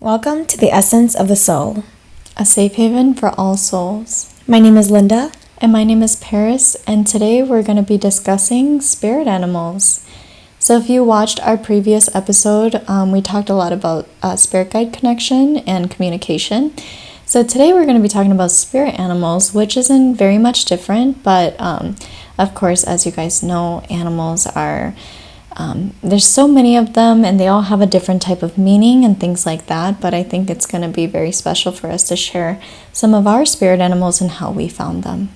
Welcome to the Essence of the Soul, a safe haven for all souls. My name is Linda. And my name is Paris, and today we're going to be discussing spirit animals. So if you watched our previous episode, we talked a lot about spirit guide connection and communication. So today we're going to be talking about spirit animals, which isn't very much different, but of course, as you guys know, animals are... there's so many of them and they all have a different type of meaning and things like that, but I think it's going to be very special for us to share some of our spirit animals and how we found them.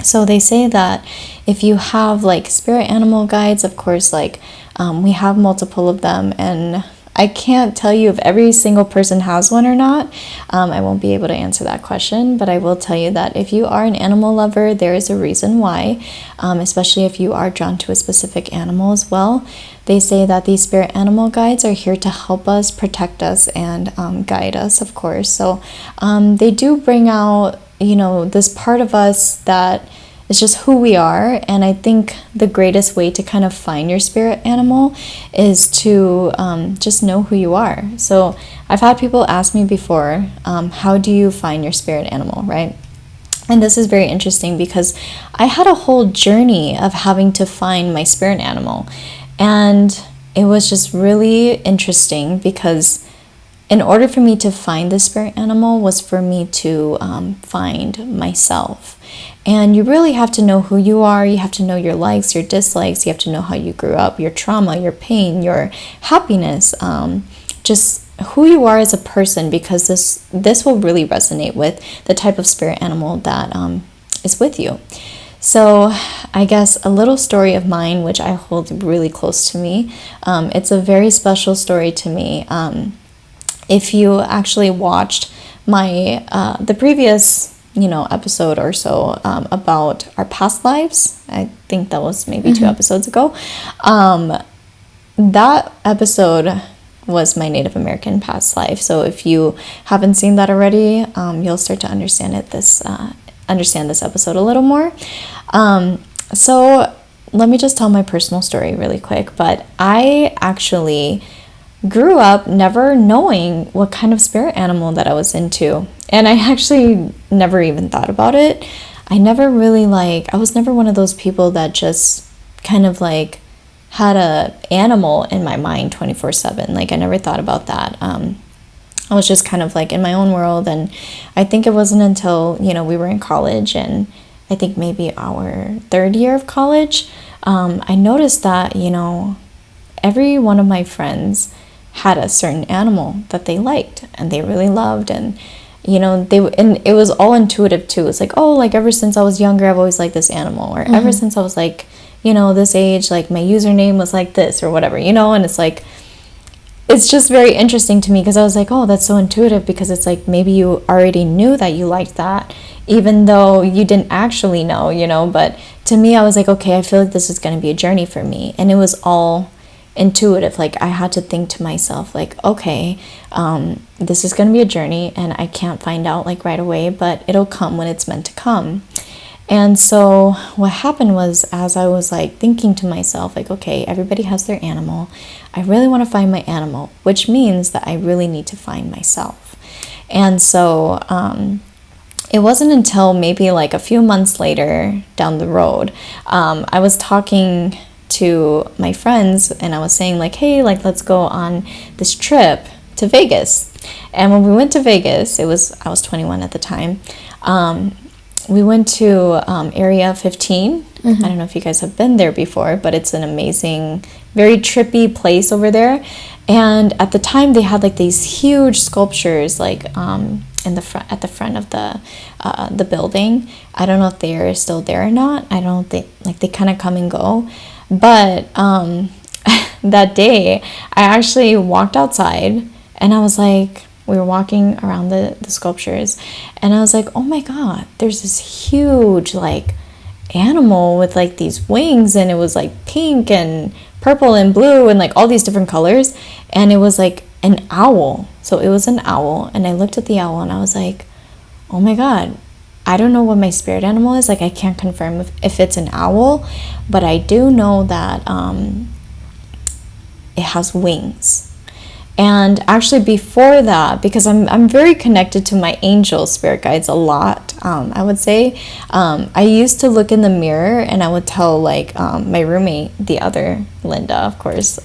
So they say that if you have like spirit animal guides, of course, like we have multiple of them, and I can't tell you if every single person has one or not. I won't be able to answer that question, but I will tell you that if you are an animal lover, there is a reason why, especially if you are drawn to a specific animal as well. They say that these spirit animal guides are here to help us, protect us, and guide us, of course. So they do bring out, this part of us that is just who we are. And I think the greatest way to kind of find your spirit animal is to just know who you are. So I've had people ask me before, how do you find your spirit animal, right? And this is very interesting because I had a whole journey of having to find my spirit animal. And it was just really interesting because in order for me to find the spirit animal was for me to find myself. And you really have to know who you are. You have to know your likes, your dislikes. You have to know how you grew up, your trauma, your pain, your happiness, just who you are as a person, because this will really resonate with the type of spirit animal that is with you. So I guess a little story of mine, which I hold really close to me. It's a very special story to me. If you actually watched my the previous episode or so about our past lives, I think that was maybe 2 episodes ago, that episode was my Native American past life. So if you haven't seen that already, you'll start to understand this episode a little more. So let me just tell my personal story really quick. But I actually grew up never knowing what kind of spirit animal that I was into. And I actually never even thought about it. I was never one of those people that just kind of like had a animal in my mind 24/7. Like I never thought about that. I was just kind of like in my own world. And I think it wasn't until, we were in college, and I think maybe our 3rd year of college, I noticed that, every one of my friends had a certain animal that they liked and they really loved, and and it was all intuitive too. It's like, oh, like ever since I was younger, I've always liked this animal, or ever since I was like, this age, like my username was like this or whatever, and it's like, it's just very interesting to me because I was like, oh, that's so intuitive, because it's like maybe you already knew that you liked that even though you didn't actually know, but to me I was like, okay, I feel like this is going to be a journey for me. And it was all intuitive. Like I had to think to myself like, okay, this is going to be a journey and I can't find out like right away, but it'll come when it's meant to come. And so what happened was, as I was like thinking to myself like, okay, everybody has their animal, I really want to find my animal, which means that I really need to find myself. And so it wasn't until maybe like a few months later down the road, I was talking to my friends and I was saying like, hey, like let's go on this trip to Vegas. And when we went to Vegas, I was 21 at the time. We went to Area 15. I don't know if you guys have been there before, but it's an amazing, very trippy place over there. And at the time they had like these huge sculptures like at the front of the building. I don't know if they are still there or not. I don't think, like, they kind of come and go. But that day I actually walked outside and I was like, we were walking around the sculptures and I was like, oh my God, there's this huge like animal with like these wings, and it was like pink and purple and blue and like all these different colors, and it was like an owl. So it was an owl, and I looked at the owl and I was like, oh my God, I don't know what my spirit animal is. Like I can't confirm if it's an owl, but I do know that it has wings. And actually before that, because I'm very connected to my angel spirit guides a lot, I would say, I used to look in the mirror and I would tell like my roommate, the other Linda, of course,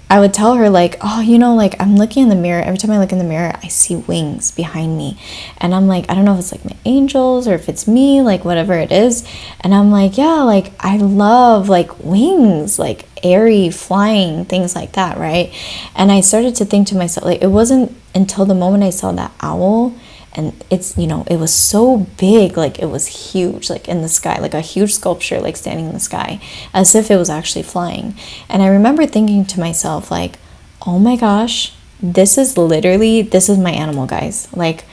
I would tell her like, oh, you know, like I'm looking in the mirror. Every time I look in the mirror, I see wings behind me. And I'm like, I don't know if it's like my angels or if it's me, like whatever it is. And I'm like, yeah, like I love like wings, like airy, flying, things like that, right? And I started to think to myself, like it wasn't until the moment I saw that owl, and it's, you know, it was so big, like it was huge, like in the sky, like a huge sculpture, like standing in the sky, as if it was actually flying. And I remember thinking to myself, like, oh my gosh, this is my animal, guys. Like,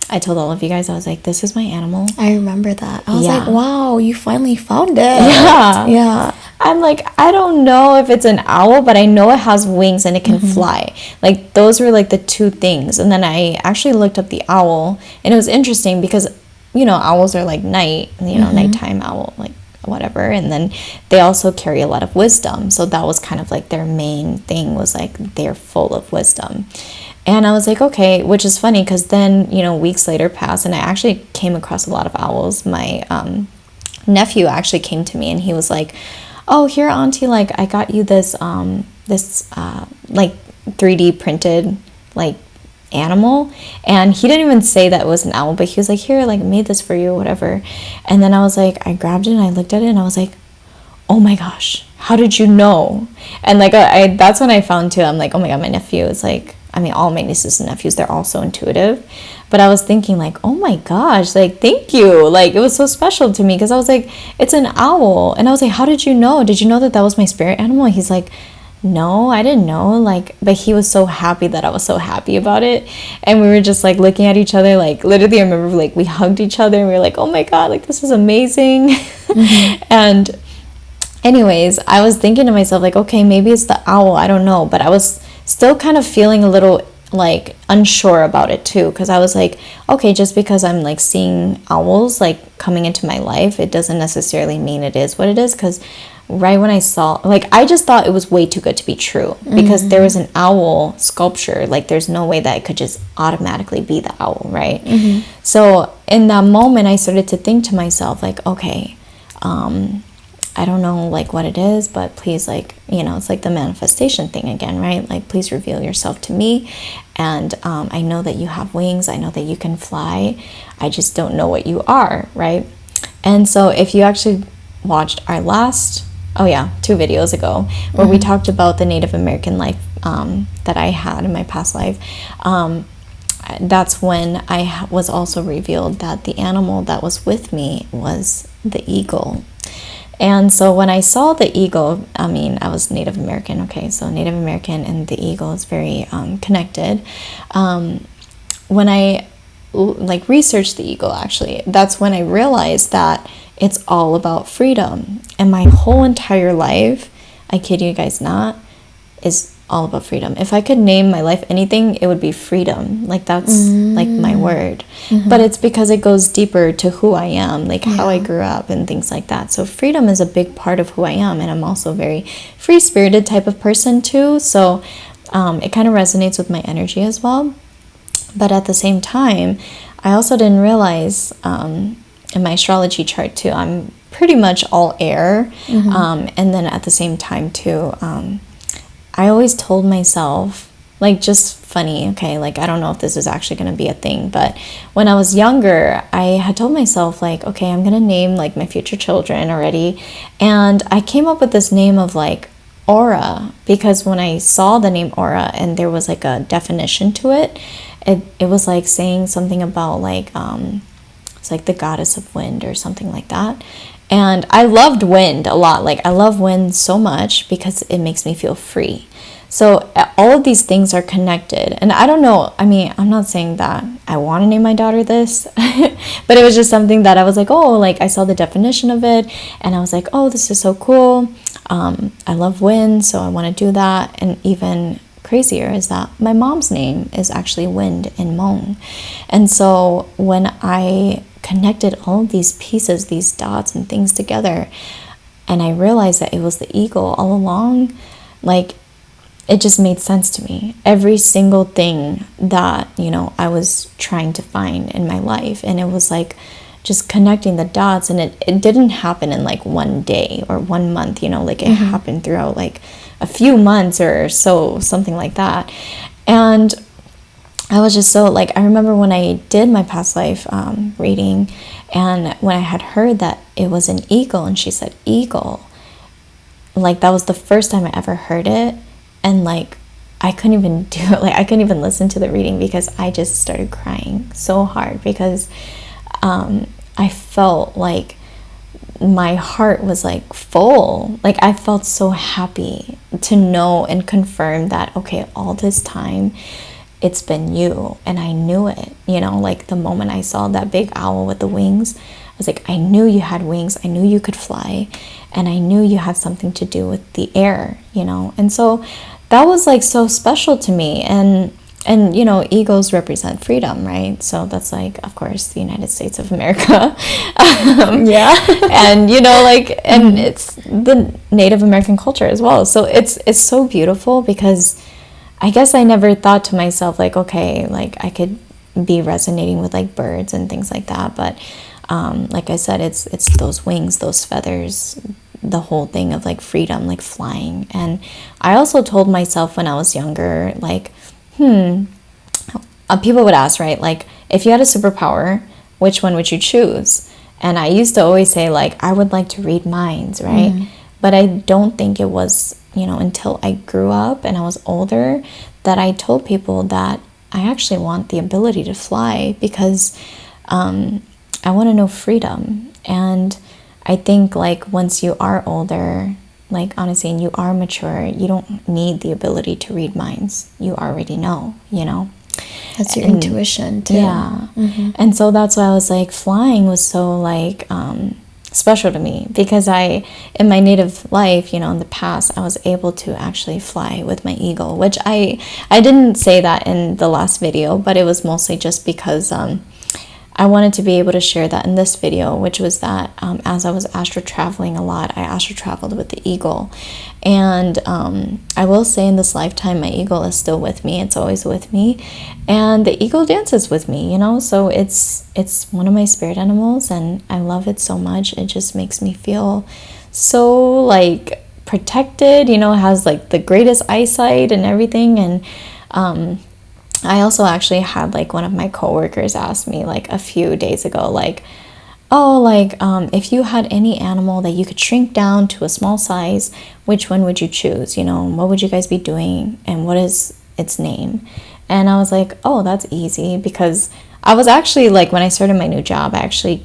I told all of you guys, I was like, this is my animal. I remember that. I was Yeah. like, wow, you finally found it. Yeah. Yeah. I'm like, I don't know if it's an owl, but I know it has wings and it can fly. Like, those were like the two things. And then I actually looked up the owl, and it was interesting because, you know, owls are like nighttime owl, like whatever. And then they also carry a lot of wisdom. So that was kind of like their main thing, was like they're full of wisdom. And I was like, okay, which is funny because then, you know, weeks later passed and I actually came across a lot of owls. My nephew actually came to me and he was like, oh, here, auntie, like I got you this like 3D printed like animal. And he didn't even say that it was an owl, but he was like, here, like I made this for you, whatever. And then I was like, I grabbed it and I looked at it and I was like, oh my gosh, how did you know? And like I that's when I found too, I'm like, oh my god, my nephew is like, I mean, all my nieces and nephews, they're all so intuitive. But I was thinking like, oh my gosh, like, thank you. Like, it was so special to me because I was like, it's an owl. And I was like, how did you know? Did you know that that was my spirit animal? And he's like, no, I didn't know. Like, but he was so happy that I was so happy about it. And we were just like looking at each other, like literally I remember like we hugged each other and we were like, oh my God, like this is amazing. And anyways, I was thinking to myself like, okay, maybe it's the owl, I don't know. But I was still kind of feeling a little like unsure about it too, because I was like, okay, just because I'm like seeing owls like coming into my life, it doesn't necessarily mean it is what it is. Because right when I saw, like, I just thought it was way too good to be true, because there was an owl sculpture, like there's no way that it could just automatically be the owl, right? So in that moment I started to think to myself like, okay, I don't know like what it is, but please, like, you know, it's like the manifestation thing again, right? Like, please reveal yourself to me. And I know that you have wings. I know that you can fly. I just don't know what you are, right? And so if you actually watched our last, 2 videos ago, where we talked about the Native American life that I had in my past life, that's when I was also revealed that the animal that was with me was the eagle. And so when I saw the eagle, I mean, I was Native American, okay, so Native American and the eagle is very connected. When I like researched the eagle, actually, that's when I realized that it's all about freedom. And my whole entire life, I kid you guys not, is all about freedom. If I could name my life anything, it would be freedom. Like, that's like my word. But it's because it goes deeper to who I am, like how I grew up and things like that. So freedom is a big part of who I am. And I'm also a very free-spirited type of person too. So it kind of resonates with my energy as well. But at the same time, I also didn't realize in my astrology chart too, I'm pretty much all air. And then at the same time too, I always told myself, like, just funny, okay, like, I don't know if this is actually going to be a thing, but when I was younger, I had told myself, like, okay, I'm going to name, like, my future children already, and I came up with this name of, like, Aura, because when I saw the name Aura, and there was, like, a definition to it, it was, like, saying something about, like, it's, like, the goddess of wind or something like that. And I loved wind a lot. Like, I love wind so much because it makes me feel free. So all of these things are connected. And I don't know, I mean, I'm not saying that I want to name my daughter this, but it was just something that I was like, oh, like, I saw the definition of it and I was like, oh, this is so cool. I love wind, so I want to do that. And even crazier is that my mom's name is actually Wind in Hmong. And so when I connected all of these pieces, these dots and things together, and I realized that it was the eagle all along, like, it just made sense to me. Every single thing that, you know, I was trying to find in my life. And it was like just connecting the dots. And it didn't happen in like one day or 1 month, you know, like it happened throughout like a few months or so, something like that. And I was just so like, I remember when I did my past life reading, and when I had heard that it was an eagle, and she said eagle, like that was the first time I ever heard it. And like I couldn't even do it, like I couldn't even listen to the reading because I just started crying so hard, because I felt like my heart was like full. Like I felt so happy to know and confirm that, okay, all this time it's been you, and I knew it, you know, like the moment I saw that big owl with the wings, I was like, I knew you had wings, I knew you could fly, and I knew you had something to do with the air, you know. And so that was like so special to me. And you know, eagles represent freedom, right? So that's like, of course, the United States of America. Yeah. And you know, like, and it's the Native American culture as well. So it's so beautiful, because I guess I never thought to myself like, okay, like I could be resonating with like birds and things like that. But like I said, it's those wings, those feathers, the whole thing of like freedom, like flying. And I also told myself when I was younger, like, people would ask, right, like, if you had a superpower, which one would you choose? And I used to always say like, I would like to read minds, right? But I don't think it was, you know, until I grew up and I was older that I told people that I actually want the ability to fly, because I want to know freedom. And I think like once you are older, like honestly, and you are mature, you don't need the ability to read minds. You already know, you know. That's your intuition too. Yeah. And so that's why I was like, flying was so like special to me, because in my native life, you know, in the past, I was able to actually fly with my eagle, which I didn't say that in the last video, but it was mostly just because I wanted to be able to share that in this video, which was that as I was astral traveling a lot, I astral traveled with the eagle. And I will say in this lifetime, my eagle is still with me. It's always with me. And the eagle dances with me, you know, so it's one of my spirit animals, and I love it so much. It just makes me feel so like protected, you know, it has like the greatest eyesight and everything. And I also actually had like one of my coworkers ask me like a few days ago, like, oh, like if you had any animal that you could shrink down to a small size, which one would you choose? You know, what would you guys be doing, and what is its name? And I was like, oh, that's easy, because I was actually like, when I started my new job, I actually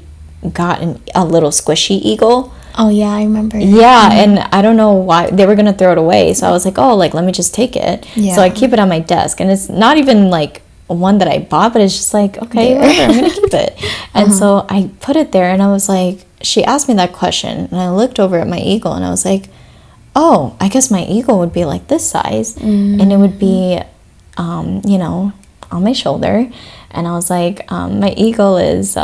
got a little squishy eagle. Oh yeah, I remember. Yeah, and I don't know why they were gonna throw it away, so I was like, oh, like let me just take it. Yeah. So I keep it on my desk, and it's not even like one that I bought, but it's just like, okay, whatever, I'm gonna keep it. And so I put it there, and I was like, she asked me that question, and I looked over at my eagle, and I was like, oh, I guess my eagle would be like this size, and it would be you know, on my shoulder. And I was like, my eagle is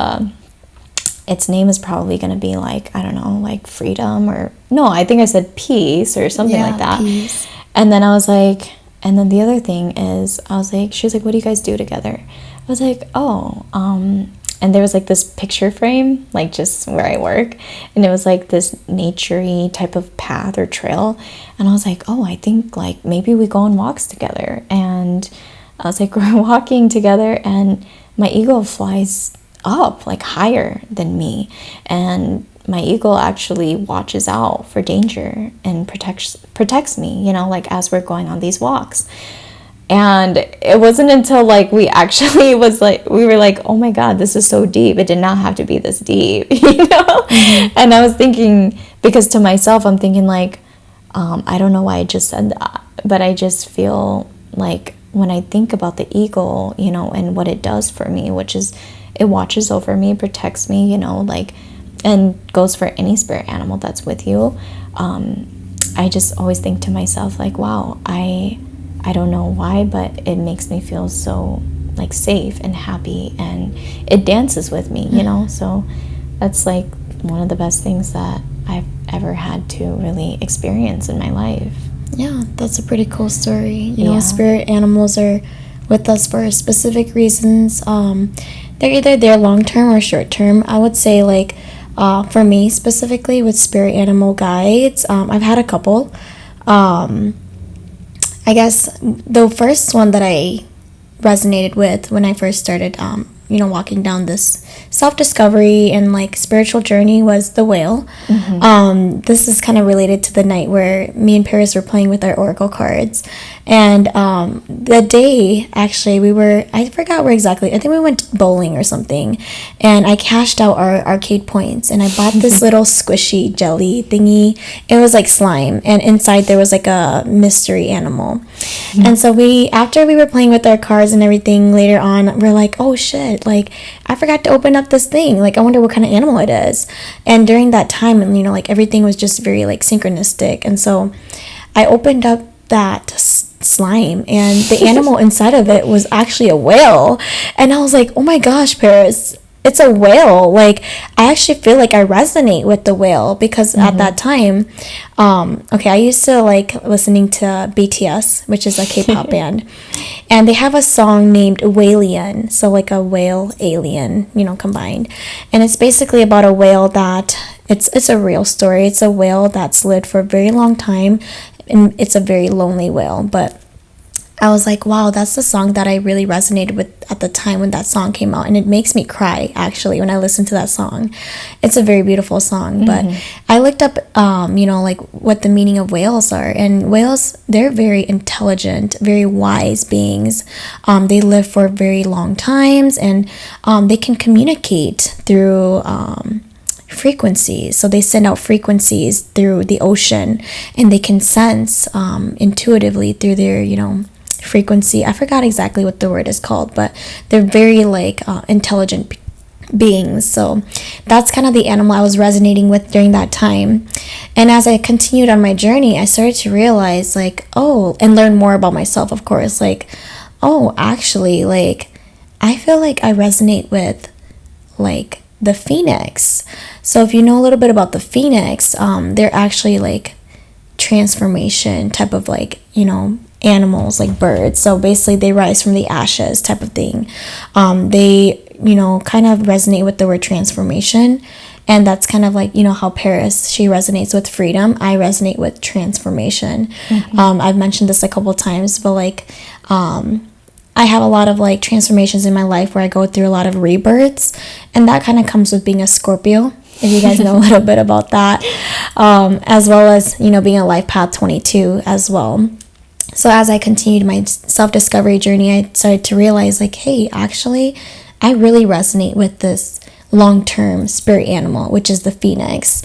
its name is probably going to be like, I don't know, like freedom, or no, I think I said peace or something like that. Peace. And then I was like, and then the other thing is, I was like, she was like, what do you guys do together? I was like, oh, and there was like this picture frame, like just where I work, and it was like this nature-y type of path or trail. And I was like, oh, I think like maybe we go on walks together. And I was like, we're walking together, and my eagle flies up like higher than me, and my eagle actually watches out for danger and protects me, you know, like as we're going on these walks. And it wasn't until like we actually was like, we were like, oh my god, this is so deep, it did not have to be this deep, you know. And I was thinking, because to myself I'm thinking like, I don't know why I just said that, but I just feel like when I think about the eagle, you know, and what it does for me, which is it watches over me, protects me, you know, like, and goes for any spirit animal that's with you. I just always think to myself like, wow, I don't know why, but it makes me feel so like safe and happy, and it dances with me, you know. So that's like one of the best things that I've ever had to really experience in my life. Yeah, that's a pretty cool story. You know, Yeah. spirit animals are with us for specific reasons. They're either there long term or short term. I would say, like, for me specifically with spirit animal guides, I've had a couple. I guess the first one that I resonated with when I first started, walking down this self-discovery and like spiritual journey was the whale. This is kind of related to the night where me and Paris were playing with our oracle cards, and the day actually I forgot where exactly. I think we went bowling or something, and I cashed out our arcade points, and I bought this little squishy jelly thingy. It was like slime, and inside there was like a mystery animal. And so after we were playing with our cards and everything later on, we're like, oh shit, like I forgot to open up this thing. Like I wonder what kind of animal it is. And during that time, and like everything was just very like synchronistic. And so I opened up that slime, and the animal inside of it was actually a whale. And I was like, oh my gosh, Paris, it's a whale. Like I actually feel like I resonate with the whale because at that time, I used to like listening to BTS, which is a K-pop band, and they have a song named Whalian, so like a whale alien, combined. And it's basically about a whale that it's a real story. It's a whale that's lived for a very long time, and it's a very lonely whale. But I was like, wow, that's the song that I really resonated with at the time when that song came out. And it makes me cry, actually, when I listen to that song. It's a very beautiful song. But I looked up, like what the meaning of whales are. And whales, they're very intelligent, very wise beings. They live for very long times, and they can communicate through frequencies. So they send out frequencies through the ocean, and they can sense intuitively through their, frequency. I forgot exactly what the word is called, but they're very like intelligent beings. So that's kind of the animal I was resonating with during that time. And as I continued on my journey, I started to realize like, and learn more about myself, of course, like, actually, like I feel like I resonate with like the phoenix. So if you know a little bit about the phoenix, they're actually like transformation type of like, animals, like birds. So basically they rise from the ashes type of thing. They kind of resonate with the word transformation, and that's kind of like how Paris, she resonates with freedom. I resonate with transformation. I've mentioned this a couple times, but like I have a lot of like transformations in my life where I go through a lot of rebirths, and that kind of comes with being a Scorpio, if you guys know a little bit about that, as well as being a life path 22 as well. So as I continued my self-discovery journey, I started to realize like, hey, actually, I really resonate with this long-term spirit animal, which is the phoenix.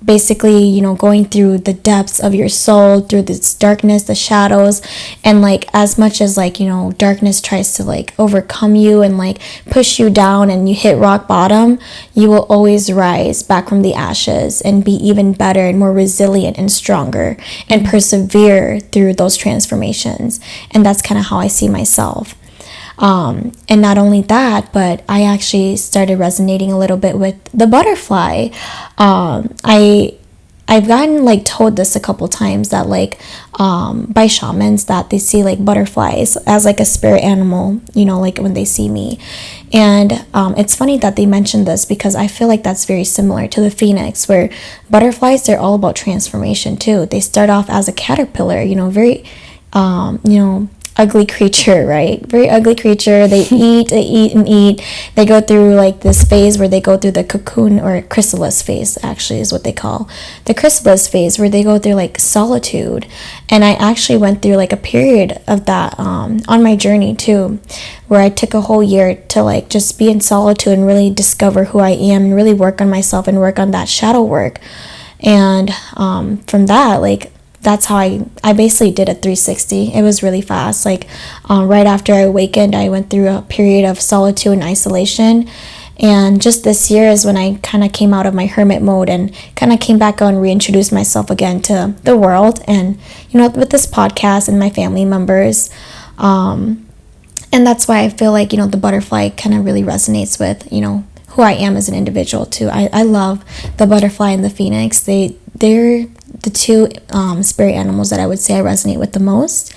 Basically, going through the depths of your soul, through this darkness, the shadows, and like as much as like, darkness tries to like overcome you and like push you down and you hit rock bottom, you will always rise back from the ashes and be even better and more resilient and stronger and persevere through those transformations. And that's kind of how I see myself. And not only that, but I actually started resonating a little bit with the butterfly. I've gotten like told this a couple times that like by shamans that they see like butterflies as like a spirit animal, like when they see me. And it's funny that they mentioned this because I feel like that's very similar to the phoenix, where butterflies, they're all about transformation too. They start off as a caterpillar, very ugly creature, right? Very ugly creature. They eat and eat. They go through like this phase where they go through the cocoon or chrysalis phase, actually is what they call the chrysalis phase, where they go through like solitude. And I actually went through like a period of that on my journey too, where I took a whole year to like just be in solitude and really discover who I am and really work on myself and work on that shadow work. And from that, like, that's how I basically did a 360. It was really fast. Like right after I awakened, I went through a period of solitude and isolation. And just this year is when I kind of came out of my hermit mode and kind of came back on and reintroduced myself again to the world. And, with this podcast and my family members. And that's why I feel like, the butterfly kind of really resonates with, who I am as an individual too. I love the butterfly and the phoenix. They're the two spirit animals that I would say I resonate with the most.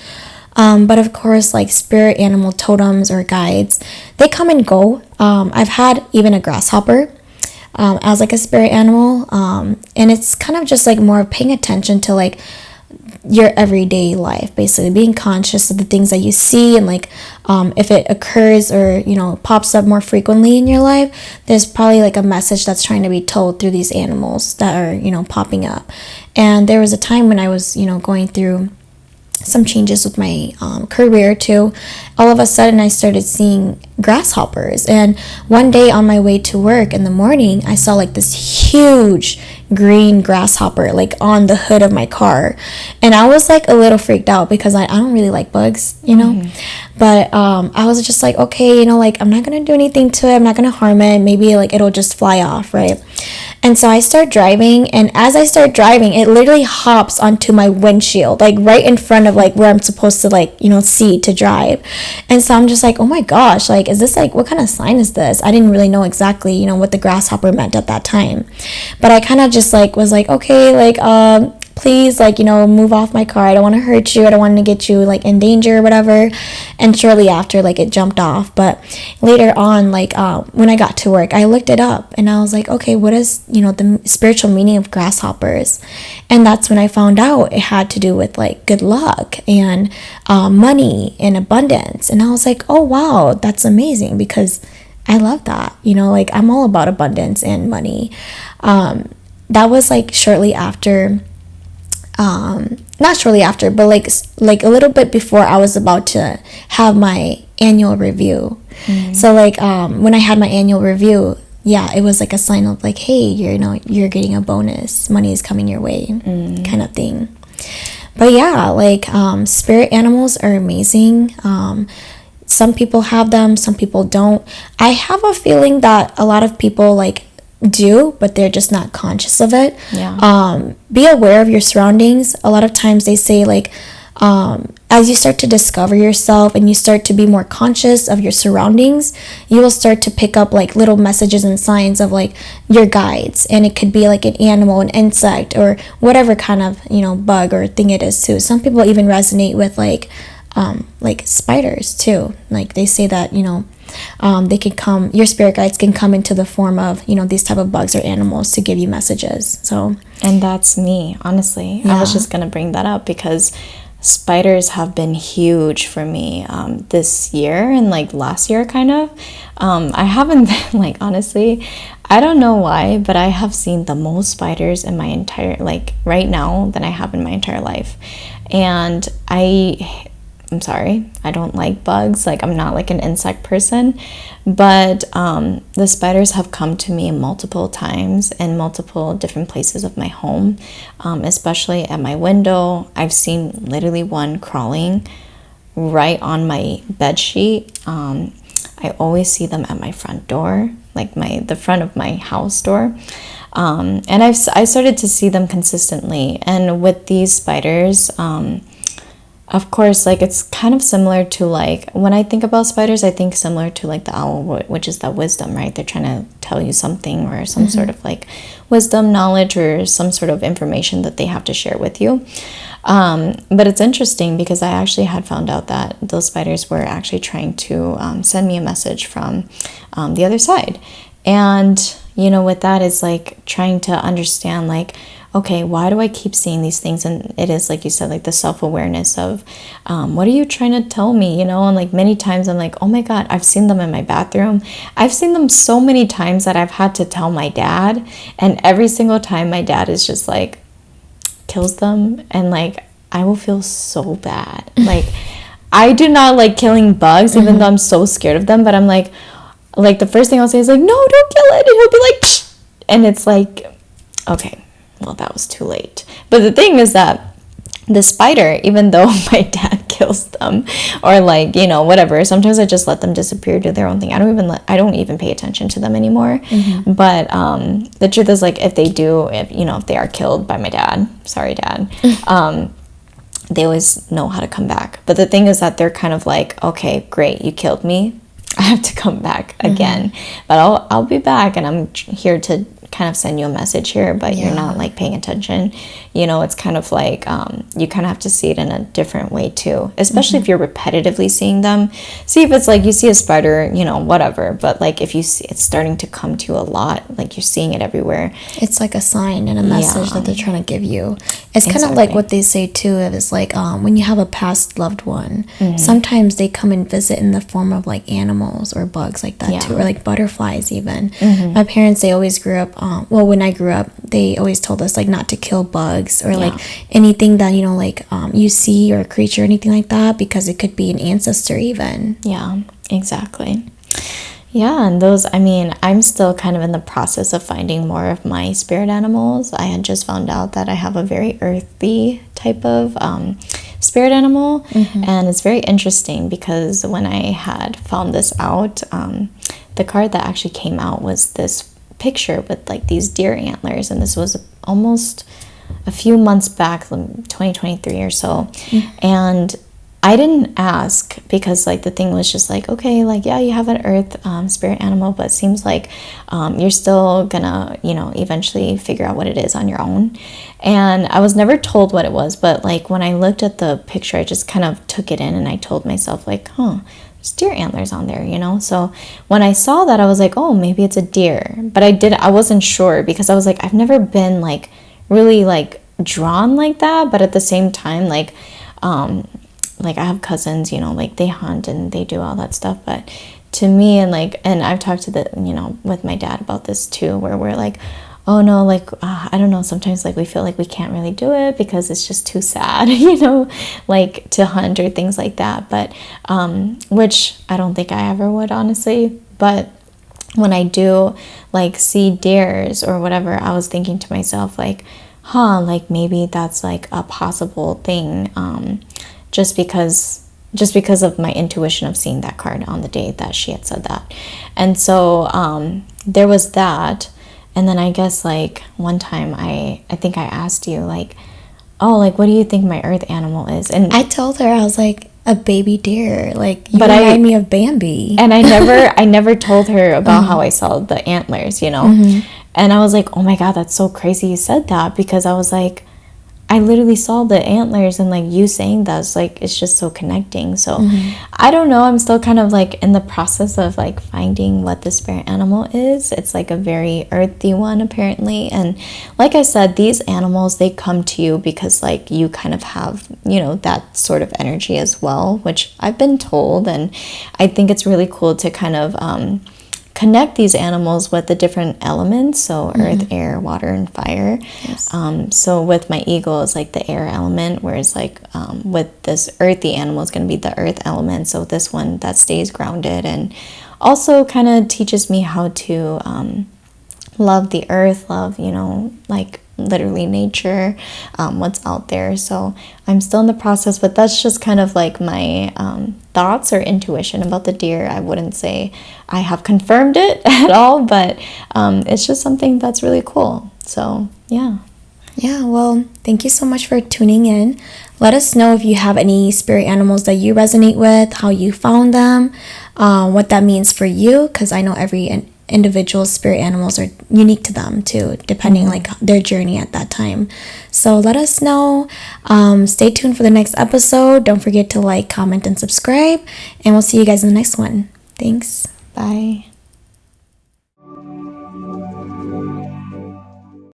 But of course, like spirit animal totems or guides, they come and go. I've had even a grasshopper as like a spirit animal, and it's kind of just like more paying attention to like your everyday life, basically being conscious of the things that you see, and like if it occurs or pops up more frequently in your life, there's probably like a message that's trying to be told through these animals that are popping up. And there was a time when I was going through some changes with my career too. All of a sudden I started seeing grasshoppers, and one day on my way to work in the morning, I saw like this huge green grasshopper like on the hood of my car, and I was like a little freaked out because I don't really like bugs, but I was just like, okay, like I'm not gonna do anything to it, I'm not gonna harm it, maybe like it'll just fly off, right? And so I start driving, and as I start driving, it literally hops onto my windshield, like right in front of like where I'm supposed to like, see to drive. And so I'm just like, oh my gosh, like, is this like, what kind of sign is this? I didn't really know exactly, what the grasshopper meant at that time. But I kind of just like was like, okay, like, please, like, move off my car. I don't want to hurt you. I don't want to get you like in danger or whatever. And shortly after, like, it jumped off. But later on, like, when I got to work, I looked it up and I was like, okay, what is, the spiritual meaning of grasshoppers? And that's when I found out it had to do with like good luck and money and abundance. And I was like, oh, wow, that's amazing, because I love that. Like, I'm all about abundance and money. That was like shortly after. Not shortly after, but like a little bit before I was about to have my annual review. So like when I had my annual review, yeah, it was like a sign of like, hey, you're getting a bonus, money is coming your way, kind of thing. But yeah, like spirit animals are amazing. Some people have them, some people don't. I have a feeling that a lot of people like do, but they're just not conscious of it. Be aware of your surroundings. A lot of times they say like as you start to discover yourself and you start to be more conscious of your surroundings, you will start to pick up like little messages and signs of like your guides. And it could be like an animal, an insect, or whatever kind of bug or thing it is too. Some people even resonate with like spiders too. Like they say that they can come, your spirit guides can come into the form of these type of bugs or animals to give you messages. So, and that's me, honestly. I was just gonna bring that up because spiders have been huge for me this year and like last year kind of. I haven't like, honestly, I don't know why, but I have seen the most spiders in my entire, like right now, than I have in my entire life. And I'm sorry, I don't like bugs. Like, I'm not like an insect person, but the spiders have come to me multiple times in multiple different places of my home, especially at my window. I've seen literally one crawling right on my bed sheet. I always see them at my front door, like the front of my house door. And I started to see them consistently. And with these spiders, of course, like it's kind of similar to like when I think about spiders, I think similar to like the owl, which is that wisdom, right? They're trying to tell you something or some sort of like wisdom, knowledge, or some sort of information that they have to share with you. But it's interesting because I actually had found out that those spiders were actually trying to send me a message from the other side. And, with that is like trying to understand like, okay, why do I keep seeing these things? And it is, like you said, like the self-awareness of what are you trying to tell me? And like many times I'm like, oh my God, I've seen them in my bathroom. I've seen them so many times that I've had to tell my dad. And every single time my dad is just like, kills them. And like, I will feel so bad. Like, I do not like killing bugs, even though I'm so scared of them. But I'm like the first thing I'll say is like, no, don't kill it. And he'll be like, psh! And it's like, okay. Well, that was too late. But the thing is that the spider, even though my dad kills them or like, whatever, sometimes I just let them disappear, do their own thing. I don't even pay attention to them anymore. But the truth is like if they are killed by my dad, sorry dad, they always know how to come back. But the thing is that they're kind of like, okay, great, you killed me. I have to come back again. But I'll be back, and I'm here to kind of send you a message here, but you're not like paying attention. You know, it's kind of like you kind of have to see it in a different way too, especially if you're repetitively seeing them. See if it's like you see a spider, you know, whatever, but like if you see it's starting to come to you a lot, like you're seeing it everywhere, it's like a sign and a message that they're trying to give you. It's kind of like what they say too, is like when you have a past loved one, sometimes they come and visit in the form of like animals or bugs like that too, or like butterflies even. My parents, they always grew up well, when I grew up, they always told us like not to kill bugs or like anything that, you know, like you see or a creature or anything like that, because it could be an ancestor even. Yeah, exactly. Yeah, and those, I mean, I'm still kind of in the process of finding more of my spirit animals. I had just found out that I have a very earthy type of spirit animal, and it's very interesting because when I had found this out, the card that actually came out was this picture with like these deer antlers, and this was almost a few months back, 2023 or so, and I didn't ask because like the thing was just like, okay, like yeah, you have an earth spirit animal, but it seems like you're still gonna, you know, eventually figure out what it is on your own. And I was never told what it was, but like when I looked at the picture, I just kind of took it in and I told myself like, there's deer antlers on there, you know? So when I saw that, I was like, oh, maybe it's a deer. But I wasn't sure because I was like, I've never been like really like drawn like that. But at the same time, like I have cousins, you know, like they hunt and they do all that stuff. But to me, and I've talked to with my dad about this too, where we're like, oh no, like, I don't know, sometimes like we feel like we can't really do it because it's just too sad, you know, like to hunt or things like that. But, which I don't think I ever would, honestly. But when I do like see deers or whatever, I was thinking to myself like, like maybe that's like a possible thing, just because of my intuition of seeing that card on the day that she had said that. And so there was that. And then I guess like one time I think I asked you like, oh, like what do you think my earth animal is? And I told her, I was like, a baby deer, like you remind me of Bambi. And I never told her about how I saw the antlers, you know. And I was like, oh my god, that's so crazy you said that, because I was like, I literally saw the antlers, and like you saying that's like, it's just so connecting. So I don't know, I'm still kind of like in the process of like finding what the spirit animal is. It's like a very earthy one apparently. And like I said, these animals, they come to you because like you kind of have, you know, that sort of energy as well, which I've been told. And I think it's really cool to kind of connect these animals with the different elements, so earth, air, water, and fire. So with my eagle, it's like the air element, whereas like with this earthy animal, it's going to be the earth element. So this one that stays grounded and also kind of teaches me how to love the earth, love, you know, like literally nature, what's out there. So I'm still in the process, but that's just kind of like my thoughts or intuition about the deer. I wouldn't say I have confirmed it at all, but it's just something that's really cool. So yeah, well, thank you so much for tuning in. Let us know if you have any spirit animals that you resonate with, how you found them, what that means for you, because I know every individual spirit animals are unique to them too, depending like their journey at that time. So let us know. Stay tuned for the next episode. Don't forget to like, comment, and subscribe, and we'll see you guys in the next one. Thanks. Bye.